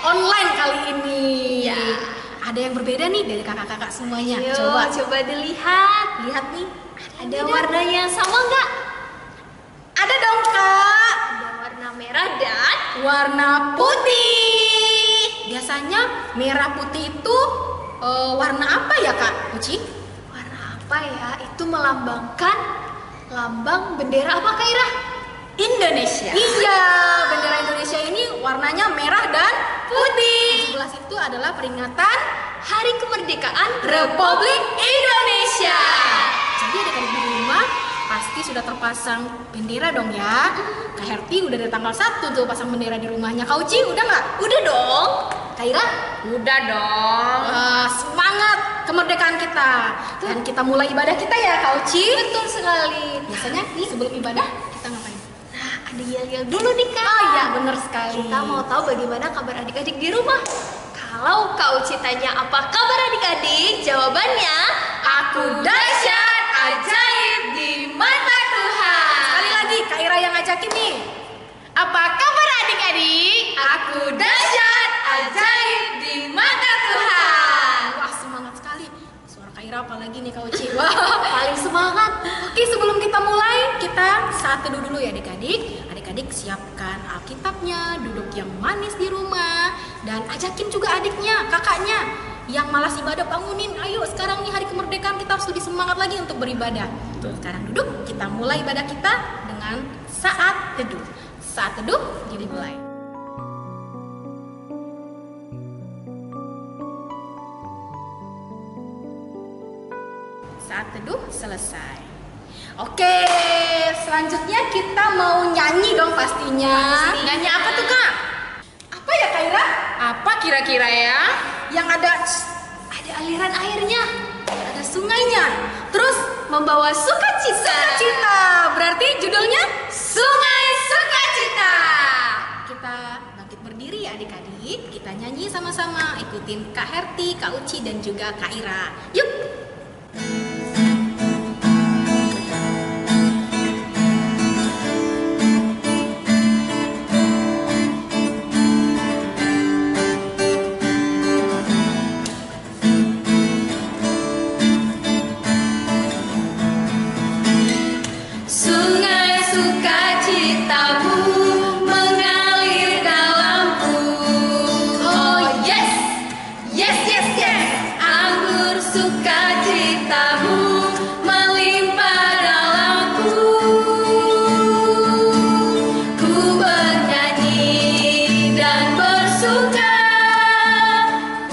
online kali ini. Ya. Ada yang berbeda nih dari kakak-kakak semuanya. Ayo, Coba dilihat. lihat nih. Ada warnanya sama nggak? Ada dong kak. Ada warna merah dan Warna putih. Biasanya merah putih itu warna apa ya kak? Uci? warna apa ya? Itu melambangkan lambang bendera apa, Kak Ira? Indonesia. Iya, bendera Indonesia ini warnanya merah dan putih. 11 itu adalah peringatan Hari Kemerdekaan Republik Indonesia. Jadi adik-adik di rumah pasti sudah terpasang bendera dong ya. Kak Herti udah dari tanggal 1 tuh pasang bendera di rumahnya. Kak Uci udah nggak? Udah dong. Kak Ira? Udah dong. Semangat kemerdekaan kita. Dan kita mulai ibadah kita ya Kak Uci. Betul sekali. Biasanya nih sebelum ibadah kita ngapain? Nah, ada yel-yel dulu nih, Kak. Oh iya, bener sekali. Kita mau tahu bagaimana kabar adik-adik di rumah. Kalau Kak Uci tanya apa kabar adik-adik, jawabannya Aku dahsyat, ajaib di mata Tuhan. Sekali lagi, Kak Ira yang ngajakin nih. Apa kabar adik-adik? Aku dahsyat, ajaib di mata Tuhan. Wah, semangat sekali. Suara Kak Ira apalagi nih Kak Uci. Wah, paling semangat. Oke, sebelum kita mulai, kita saat teduh dulu ya adik-adik. Adik-adik siapkan Alkitabnya, duduk yang manis di rumah, dan ajakin juga adiknya, kakaknya yang malas ibadah, bangunin. Ayo, sekarang nih hari kemerdekaan, kita harus lebih semangat lagi untuk beribadah. Sekarang duduk, kita mulai ibadah kita dengan saat teduh. Saat teduh dimulai. Saat teduh selesai. Oke, selanjutnya kita mau nyanyi dong pastinya. Nyanyi apa tuh kak? Apa ya Kak Ira? Apa kira-kira ya? Yang ada Aliran airnya, ada sungainya. Terus membawa sukacita. Sukacita. Berarti judulnya Sungai Sukacita. Kita bangkit berdiri ya adik-adik. Kita nyanyi sama-sama. Ikutin Kak Herti, Kak Uci dan juga Kak Ira. Yuk. Sungai sukacitamu mengalir dalamku. Oh yes, yes, yes, yes. Anggur sukacitamu melimpah dalamku. Ku bernyanyi dan bersuka,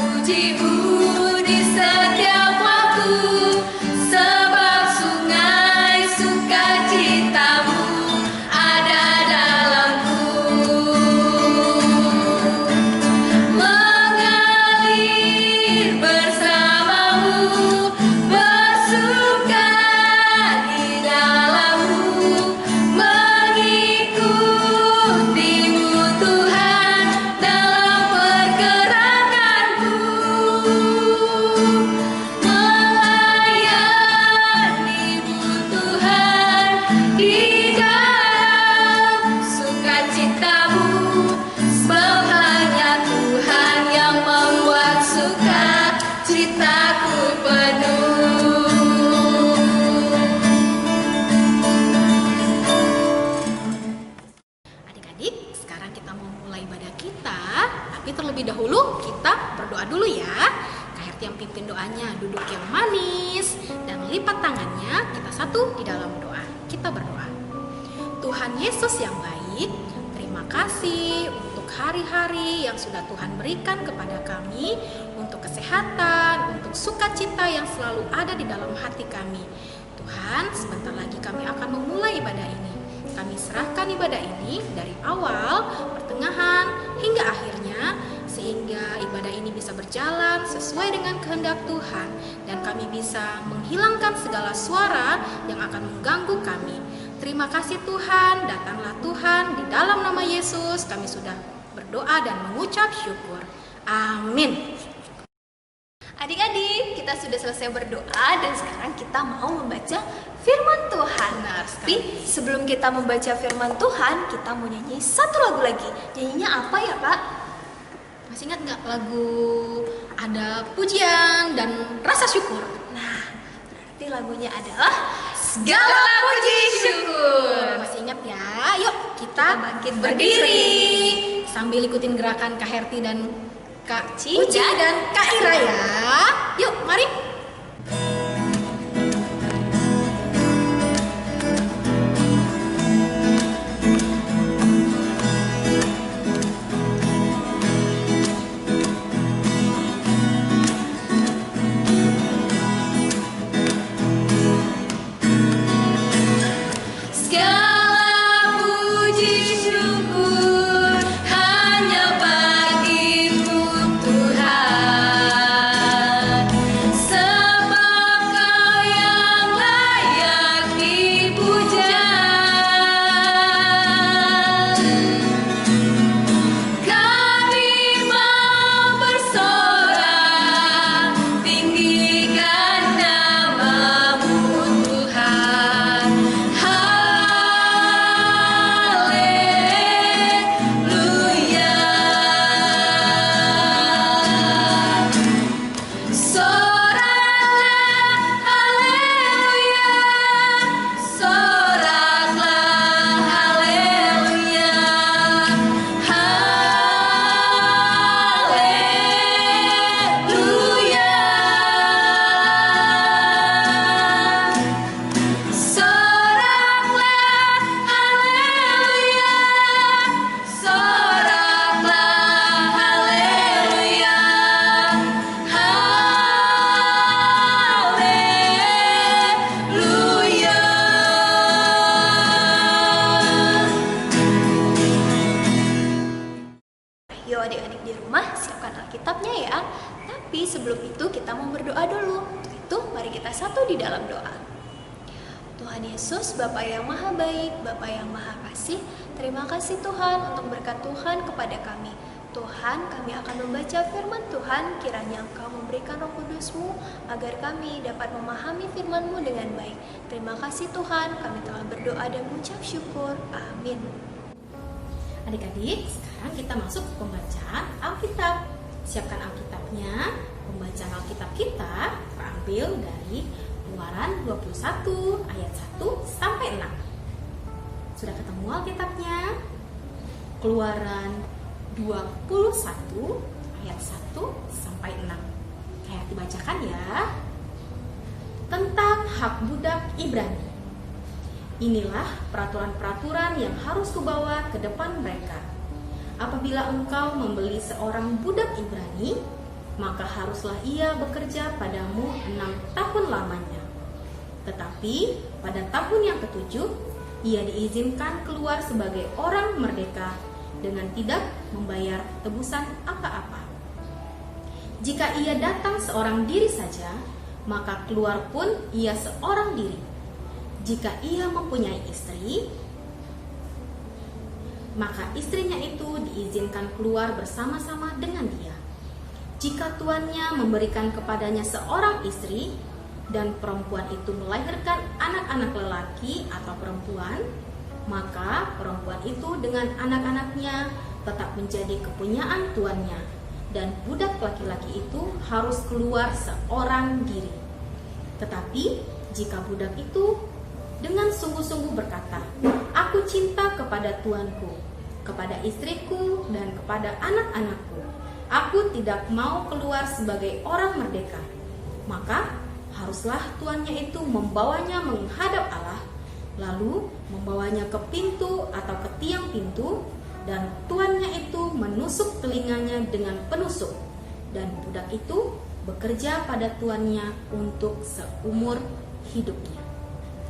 pujimu di setiap waktu. Sebab sungai sukacitamu ada dalamku. Mengalir bersamamu, bersuka di dalammu, mengikutimu Tuhan dalam pergerakanku. Melayanimu Tuhan di dalam sukacitamu, sebab hanya Tuhan yang membuat sukacitaku penuh. Adik-adik, sekarang kita mau mulai ibadah kita. Tapi terlebih dahulu kita berdoa dulu ya. Kak Herti yang pimpin doanya, duduk yang manis dan lipat tangannya. Kita satu di dalam doa. Kita berdoa. Tuhan Yesus yang baik, terima kasih untuk hari-hari yang sudah Tuhan berikan kepada kami, untuk kesehatan, untuk sukacita yang selalu ada di dalam hati kami. Tuhan, sebentar lagi kami akan memulai ibadah ini. Kami serahkan ibadah ini dari awal, pertengahan, hingga akhirnya, sehingga ibadah ini bisa berjalan sesuai dengan kehendak Tuhan, dan kami bisa menghilangkan segala suara yang akan mengganggu kami. Terima kasih Tuhan, datanglah Tuhan, di dalam nama Yesus kami sudah berdoa dan mengucap syukur. Amin. Adik-adik, kita sudah selesai berdoa dan sekarang kita mau membaca firman Tuhan. Benar Tapi sekali. sebelum kita membaca firman Tuhan, kita mau nyanyi satu lagu lagi. Nyanyinya apa ya, Kak? Masih ingat nggak lagu ada pujian dan rasa syukur? Nah, berarti lagunya adalah Segala Puji Syukur. Masih ingat ya? Yuk kita bangkit berdiri sambil ikutin gerakan Kak Herti dan Kak Uci Uci dan Kak Ira ya. Yuk, mari. Yuk adik-adik di rumah siapkan Alkitabnya ya. Tapi sebelum itu kita mau berdoa dulu. Untuk itu mari kita satu di dalam doa. Tuhan Yesus, Bapa yang maha baik, Bapa yang maha kasih, terima kasih Tuhan untuk berkat Tuhan kepada kami. Tuhan, kami akan membaca firman Tuhan, kiranya Engkau memberikan Roh Kudus-Mu agar kami dapat memahami firman-Mu dengan baik. Terima kasih Tuhan, kami telah berdoa dan mengucap syukur. Amin. Adik-adik, sekarang kita masuk ke pembacaan Alkitab. Siapkan Alkitabnya. Pembacaan Alkitab kita terambil dari Keluaran 21 ayat 1 sampai 6. Sudah ketemu Alkitabnya? Keluaran 21 ayat 1 sampai 6. Kayak dibacakan ya. Tentang hak budak Ibrani. Inilah peraturan-peraturan yang harus kubawa ke depan mereka. Apabila engkau membeli seorang budak Ibrani, maka haruslah ia bekerja padamu 6 tahun lamanya. Tetapi pada tahun yang ketujuh, ia diizinkan keluar sebagai orang merdeka dengan tidak membayar tebusan apa-apa. Jika ia datang seorang diri saja, maka keluar pun ia seorang diri. Jika ia mempunyai istri, maka istrinya itu diizinkan keluar bersama-sama dengan dia. Jika tuannya memberikan kepadanya seorang istri, dan perempuan itu melahirkan anak-anak lelaki atau perempuan, maka perempuan itu dengan anak-anaknya tetap menjadi kepunyaan tuannya, dan budak laki-laki itu harus keluar seorang diri. Tetapi jika budak itu dengan sungguh-sungguh berkata, "Aku cinta kepada tuanku, kepada istriku, dan kepada anak-anakku. Aku tidak mau keluar sebagai orang merdeka," maka haruslah tuannya itu membawanya menghadap Allah, lalu membawanya ke pintu atau ke tiang pintu, dan tuannya itu menusuk telinganya dengan penusuk, dan budak itu bekerja pada tuannya untuk seumur hidupnya.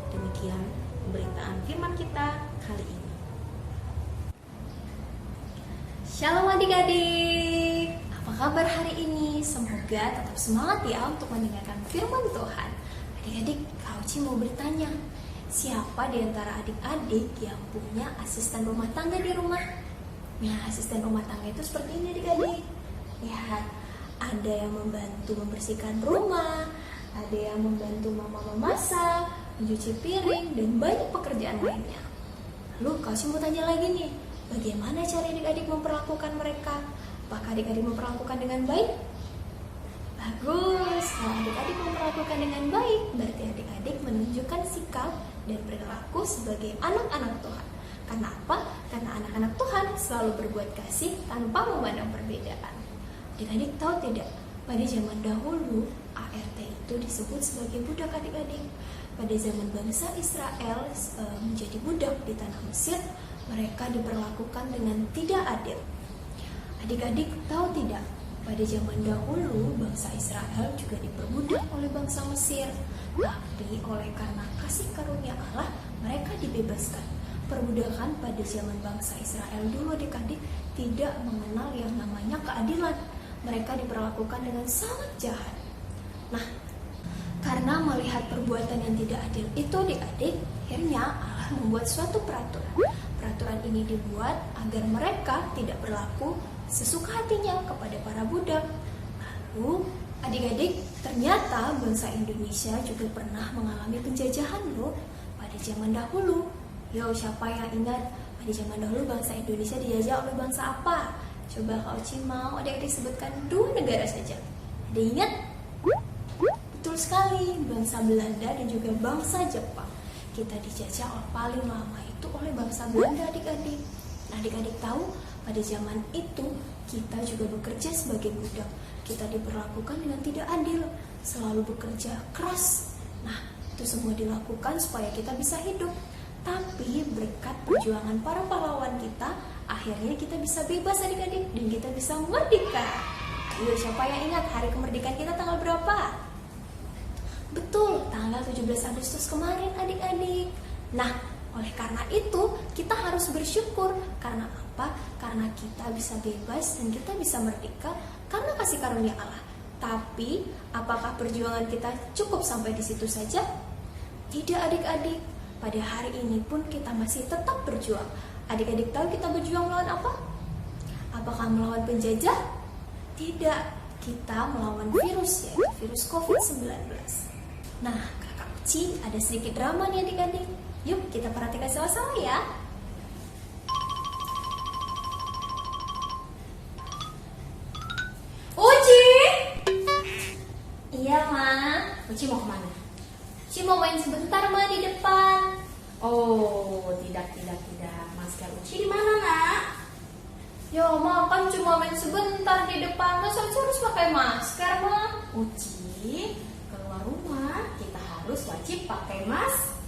Demikian pemberitaan firman kita kali ini. Shalom adik-adik. Apa kabar hari ini? Semoga tetap semangat ya untuk mendengarkan firman Tuhan. Adik-adik, Kak Uci mau bertanya, siapa di antara adik-adik yang punya asisten rumah tangga di rumah? Nah, asisten rumah tangga itu seperti ini adik-adik. Lihat, ada yang membantu membersihkan rumah, ada yang membantu mama memasak, mencuci piring, dan banyak pekerjaan lainnya. Lalu Kak Uci mau tanya lagi nih, bagaimana cara adik-adik memperlakukan mereka? Apakah adik-adik memperlakukan dengan baik? Bagus, kalau adik-adik memperlakukan dengan baik, berarti adik-adik menunjukkan sikap dan perilaku sebagai anak-anak Tuhan. Karena apa? Karena anak-anak Tuhan selalu berbuat kasih tanpa memandang perbedaan. Adik-adik tahu tidak? Pada zaman dahulu, ART itu disebut sebagai budak adik-adik. Pada zaman bangsa Israel menjadi budak di tanah Mesir, mereka diperlakukan dengan tidak adil. Adik-adik tahu tidak? Pada zaman dahulu, bangsa Israel juga diperbudak oleh bangsa Mesir. Tapi oleh karena kasih karunia Allah, mereka dibebaskan. Perbudakan pada zaman bangsa Israel dulu adik-adik tidak mengenal yang namanya keadilan. Mereka diperlakukan dengan sangat jahat. Nah, karena melihat perbuatan yang tidak adil itu adik-adik, akhirnya Allah membuat suatu peraturan. Peraturan ini dibuat agar mereka tidak berlaku sesuka hatinya kepada para budak. Lalu, adik-adik, ternyata bangsa Indonesia juga pernah mengalami penjajahan loh pada zaman dahulu. Yo, siapa yang ingat pada zaman dahulu bangsa Indonesia dijajah oleh bangsa apa? Coba Kak Uci mau adik-adik sebutkan 2 negara saja. Ada ingat? Betul sekali, bangsa Belanda dan juga bangsa Jepang. Kita dijajah paling lama itu oleh bangsa Belanda adik-adik. Nah, adik-adik tahu pada zaman itu kita juga bekerja sebagai budak. Kita diperlakukan dengan tidak adil, selalu bekerja keras. Nah, itu semua dilakukan supaya kita bisa hidup. Tapi berkat perjuangan para pahlawan kita, akhirnya kita bisa bebas adik-adik dan kita bisa merdeka. Ayo, siapa yang ingat hari kemerdekaan kita tanggal berapa? Betul, tanggal 17 Agustus kemarin adik-adik. Nah, oleh karena itu kita harus bersyukur. Karena apa? Karena kita bisa bebas dan kita bisa merdeka karena kasih karunia Allah. Tapi apakah perjuangan kita cukup sampai di situ saja? Tidak adik-adik. Pada hari ini pun kita masih tetap berjuang. Adik-adik tahu kita berjuang melawan apa? Apakah melawan penjajah? Tidak, kita melawan virus, yaitu virus COVID-19. Nah, Kakak Uci ada sedikit drama nih adik-adik. Yuk kita perhatikan sama-sama ya. Uci! Iya, Ma. Uci mau kemana? Uci mau main sebentar, Ma, di depan. Oh, tidak. Masker Uci di mana, Nak? Ya, Ma, kan cuma main sebentar di depan. Masa Uci harus pakai masker, Ma? Uci, keluar rumah kita harus wajib pakai masker.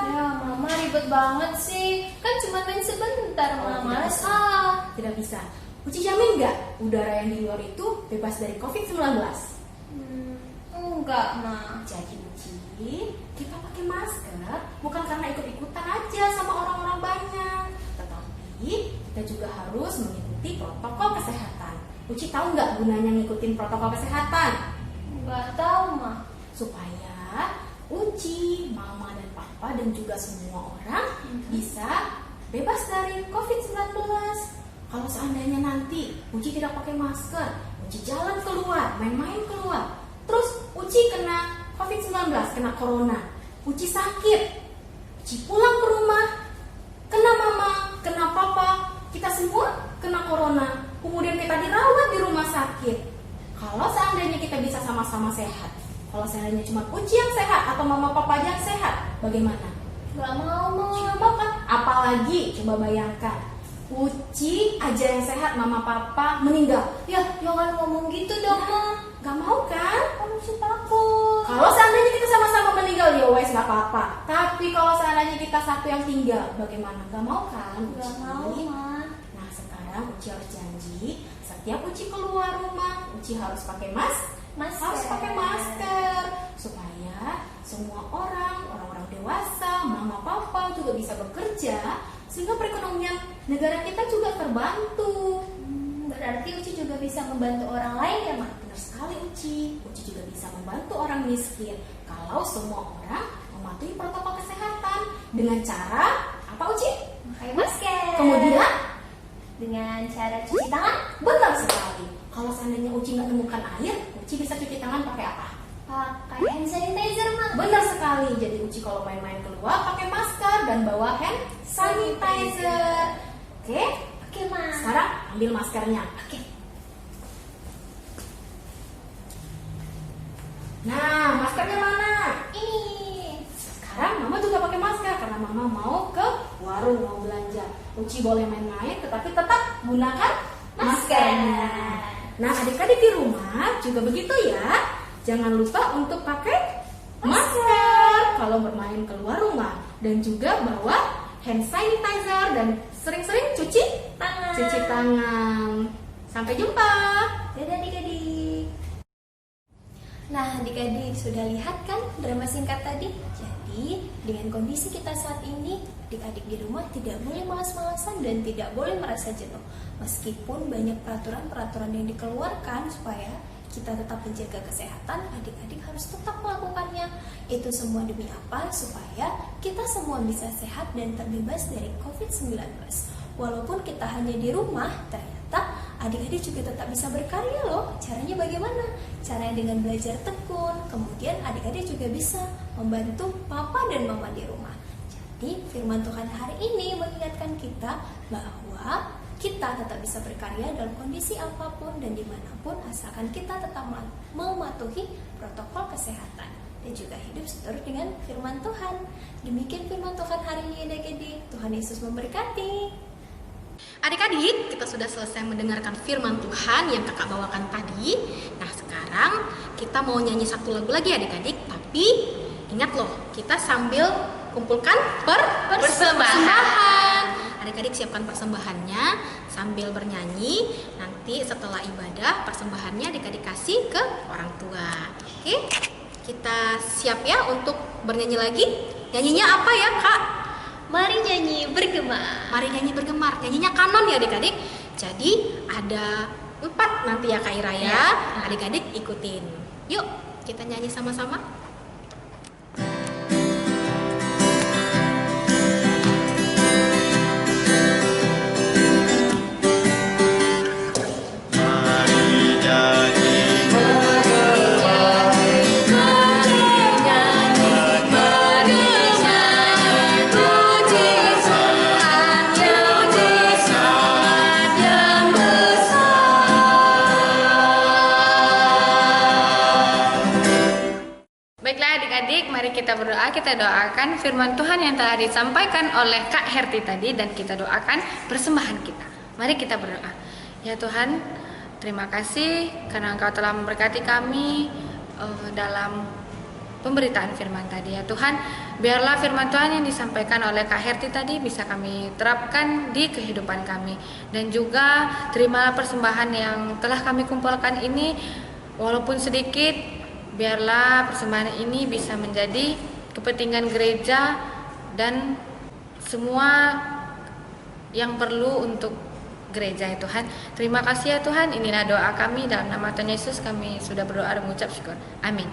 Ya, Mama ribet banget sih. Kan cuma main sebentar, Oh, Mama. tidak bisa. Tidak bisa. Uci jamin nggak udara yang di luar itu bebas dari COVID-19? Enggak, Ma. Jadi Uci, kita pakai masker bukan karena ikut-ikutan aja sama orang-orang banyak, tetapi kita juga harus mengikuti protokol kesehatan. Uci tahu nggak gunanya ngikutin protokol kesehatan? Enggak tahu, Ma. Supaya Uci, Mama dan Papa dan juga semua orang bisa bebas dari COVID-19. Kalau seandainya nanti Uci tidak pakai masker, Uci jalan keluar, main-main keluar, terus Uci kena COVID-19, kena corona, Uci sakit, Uci pulang ke rumah, kena Mama, kena Papa, kita semua kena corona, kemudian kita dirawat di rumah sakit. Kalau seandainya kita bisa sama-sama sehat, kalau seandainya cuma Uci yang sehat atau Mama Papa aja yang sehat, bagaimana? Gak mau, Ma. Uci gak mau kan? Apalagi coba bayangkan, Uci aja yang sehat, Mama Papa meninggal. Ya, jangan ngomong gitu dong, Ma. Gak mau kan? Kan Uci takut. Kalau seandainya kita sama-sama meninggal, ya wes gak apa-apa. Tapi kalau seandainya kita satu yang tinggal, bagaimana? Gak mau kan? Gak Uci? mau, Ma. Nah, sekarang Uci harus janji, setiap Uci keluar rumah, Uci harus pakai Masker. harus pakai masker supaya semua orang dewasa, Mama Papa juga bisa bekerja sehingga perekonomian negara kita juga terbantu. Berarti Uci juga bisa membantu orang lain ya, Ma? Benar sekali Uci juga bisa membantu orang miskin kalau semua orang mematuhi protokol kesehatan dengan cara apa Uci? Pakai masker. Kemudian dengan cara cuci tangan. benar sekali. Kalau seandainya Uci nggak nemukan air, Uci bisa cuci tangan pakai apa? Pakai hand sanitizer, Ma. Benar sekali. Jadi Uci kalau main-main keluar pakai masker dan bawa hand sanitizer. Oke? Oke, Ma. Sekarang ambil maskernya. Oke. Nah, maskernya mana? Ini. Sekarang Mama juga pakai masker karena Mama mau ke warung, mau belanja. Uci boleh main-main, tetapi tetap gunakan maskernya. Nah, adik-adik di rumah juga begitu ya. Jangan lupa untuk pakai masker kalau bermain keluar rumah. Dan juga bawa hand sanitizer dan sering-sering cuci tangan. Sampai jumpa. Dadah adik-adik. Nah, adik-adik sudah lihat kan drama singkat tadi? Jadi, dengan kondisi kita saat ini, adik-adik di rumah tidak boleh malas-malasan dan tidak boleh merasa jenuh. Meskipun banyak peraturan-peraturan yang dikeluarkan supaya kita tetap menjaga kesehatan, adik-adik harus tetap melakukannya. Itu semua demi apa? Supaya kita semua bisa sehat dan terbebas dari COVID-19. Walaupun kita hanya di rumah, ternyata adik-adik juga tetap bisa berkarya loh. Caranya bagaimana? Caranya dengan belajar tekun. Kemudian adik-adik juga bisa membantu papa dan mama di rumah. Jadi firman Tuhan hari ini mengingatkan kita bahwa kita tetap bisa berkarya dalam kondisi apapun dan dimanapun asalkan kita tetap mematuhi protokol kesehatan dan juga hidup seturut dengan firman Tuhan. Demikian firman Tuhan hari ini adik-adik. Tuhan Yesus memberkati. Adik-adik, kita sudah selesai mendengarkan firman Tuhan yang kakak bawakan tadi. Nah, sekarang kita mau nyanyi satu lagu lagi adik-adik. Tapi ingat loh, kita sambil kumpulkan persembahan. Adik-adik siapkan persembahannya sambil bernyanyi. Nanti setelah ibadah, persembahannya adik-adik kasih ke orang tua. Oke, kita siap ya untuk bernyanyi lagi. Nyanyinya apa ya kak? Mari nyanyi bergema. Mari nyanyi bergemar. Nyanyinya kanon ya adik-adik. Jadi ada 4 nanti ya Kak Ira ya. Adik-adik ikutin. Yuk kita nyanyi sama-sama. Mari kita berdoa, kita doakan firman Tuhan yang telah disampaikan oleh Kak Herti tadi dan kita doakan persembahan kita. Mari kita berdoa. Ya Tuhan, terima kasih karena Engkau telah memberkati kami dalam pemberitaan firman tadi. Ya Tuhan, biarlah firman Tuhan yang disampaikan oleh Kak Herti tadi bisa kami terapkan di kehidupan kami. Dan juga terimalah persembahan yang telah kami kumpulkan ini, walaupun sedikit, biarlah persembahan ini bisa menjadi kepentingan gereja dan semua yang perlu untuk gereja ya Tuhan. Terima kasih ya Tuhan, inilah doa kami dalam nama Tuhan Yesus kami sudah berdoa dan mengucap syukur. Amin.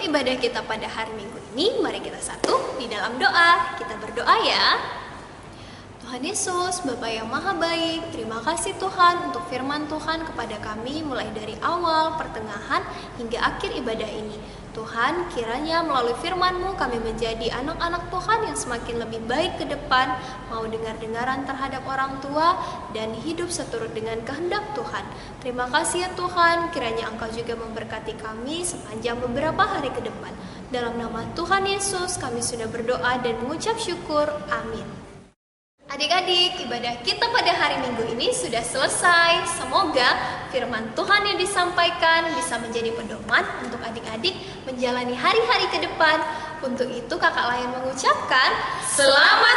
Ibadah kita pada hari Minggu ini, mari kita satu di dalam doa. Kita berdoa ya. Tuhan Yesus, Bapa yang Maha Baik, terima kasih Tuhan untuk firman Tuhan kepada kami mulai dari awal, pertengahan, hingga akhir ibadah ini. Tuhan, kiranya melalui firman-Mu kami menjadi anak-anak Tuhan yang semakin lebih baik ke depan, mau dengar-dengaran terhadap orang tua, dan hidup seturut dengan kehendak Tuhan. Terima kasih ya Tuhan, kiranya Engkau juga memberkati kami sepanjang beberapa hari ke depan. Dalam nama Tuhan Yesus, kami sudah berdoa dan mengucap syukur. Amin. Adik-adik, ibadah kita pada hari Minggu ini sudah selesai. Semoga firman Tuhan yang disampaikan bisa menjadi pedoman untuk adik-adik menjalani hari-hari ke depan. Untuk itu kakak Layan mengucapkan Selamat